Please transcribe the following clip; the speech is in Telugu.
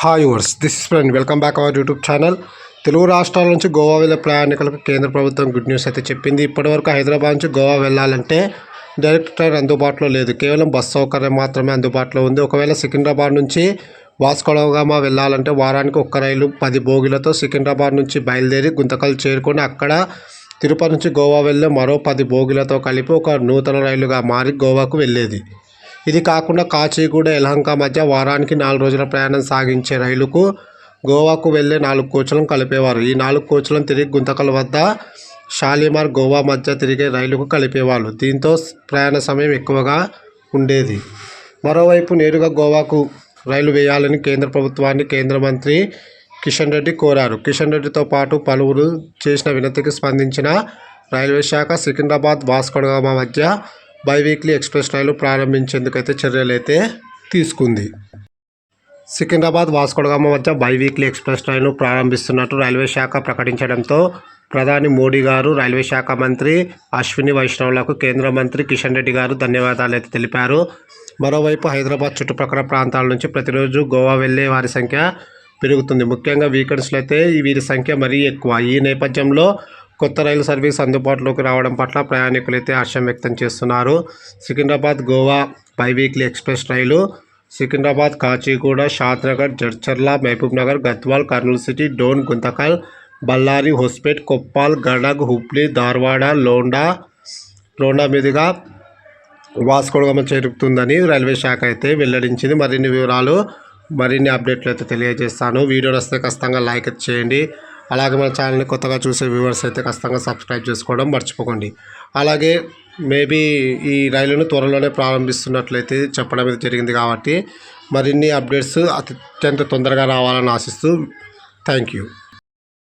హాయ్ వర్స్ this is friend welcome back our YouTube channel. Telugu రాష్ట్రాల నుంచి గోవా వెళ్ళే ప్రయాణికులకు కేంద్ర ప్రభుత్వం గుడ్ న్యూస్ అయితే చెప్పింది. ఇప్పటివరకు హైదరాబాద్ నుంచి గోవా వెళ్ళాలంటే డైరెక్ట్ ట్రైన్ అందుబాటులో లేదు, కేవలం బస్ సౌకర్యం మాత్రమే అందుబాటులో ఉంది. ఒకవేళ సికింద్రాబాద్ నుంచి వాస్కోడగామా వెళ్ళాలంటే వారానికి ఒక్క రైలు 10 బోగీలతో సికింద్రాబాద్ నుంచి బయలుదేరి గుంతకల్ చేరుకొని అక్కడ తిరుపతి నుంచి గోవా వెళ్ళే మరో 10 బోగీలతో కలిపి ఒక నూతన రైలుగా మారి గోవాకు వెళ్ళేది. ఇది కాకుండా కాచిగూడ యలహంక మధ్య వారానికి 4 రోజుల ప్రయాణం సాగించే రైలుకు గోవాకు వెళ్లే 4 కోచ్లను కలిపేవారు. ఈ 4 కోచ్లను తిరిగి గుంతకల్ వద్ద షాలిమార్ గోవా మధ్య తిరిగే రైలుకు కలిపేవాళ్ళు. దీంతో ప్రయాణ సమయం ఎక్కువగా ఉండేది. మరోవైపు నేరుగా గోవాకు రైలు వేయాలని కేంద్ర ప్రభుత్వాన్ని కేంద్ర మంత్రి కిషన్ రెడ్డి కోరారు. కిషన్ రెడ్డితో పాటు పలువురు చేసిన వినతికి స్పందించిన రైల్వే శాఖ సికింద్రాబాద్ వాస్కోడగామా మధ్య బైవీక్లీ ఎక్స్ప్రెస్ రైలు ప్రారంభించేందుకైతే చర్యలైతే తీసుకుంది. సికింద్రాబాద్ వాస్కోడగామా మధ్య బైవీక్లీ ఎక్స్ప్రెస్ రైలును ప్రారంభిస్తున్నట్టు రైల్వే శాఖ ప్రకటించడంతో ప్రధాని మోడీ గారు, రైల్వే శాఖ మంత్రి అశ్విని వైష్ణవ్లకు కేంద్ర మంత్రి కిషన్ రెడ్డి గారు ధన్యవాదాలు అయితే తెలిపారు. మరోవైపు హైదరాబాద్ చుట్టుప్రక్కల ప్రాంతాల నుంచి ప్రతిరోజు గోవా వెళ్లే వారి సంఖ్య పెరుగుతుంది. ముఖ్యంగా వీకెండ్స్లో అయితే వీరి సంఖ్య మరీ ఎక్కువ. ఈ నేపథ్యంలో కొత్త రైలు సర్వీస్ అందుబాటులోకి రావడం పట్ల ప్రయాణికులైతే హర్షం వ్యక్తం చేస్తున్నారు. సికింద్రాబాద్ గోవా బైవీక్లీ ఎక్స్ప్రెస్ రైలు సికింద్రాబాద్, కాచిగూడ, షాద్నగర్, జడ్చర్ల, మహబూబ్నగర్, గద్వాల్, కర్నూలు సిటీ, డోన్, గుంతకల్, బళ్ళారి, హోస్పేట్, కొప్పాల్, గడగ్, హుబ్లీ, ధార్వాడ, లోండా మీదుగా వాస్కోడగామా చేరుతుందని రైల్వే శాఖ అయితే వెల్లడించింది. మరిన్ని వివరాలు, మరిన్ని అప్డేట్లు అయితే తెలియజేస్తాను. వీడియో వస్తే ఖచ్చితంగా లైక్ చేయండి. అలాగే మన ఛానల్ని కొత్తగా చూసే వ్యూవర్స్ అయితే ఖచ్చితంగా సబ్స్క్రైబ్ చేసుకోవడం మర్చిపోకండి. అలాగే మేబీ ఈ రైలును త్వరలోనే ప్రారంభిస్తున్నట్లయితే చెప్పడం జరిగింది కాబట్టి మరిన్ని అప్డేట్స్ అత్యంత తొందరగా రావాలని ఆశిస్తూ థ్యాంక్ యూ.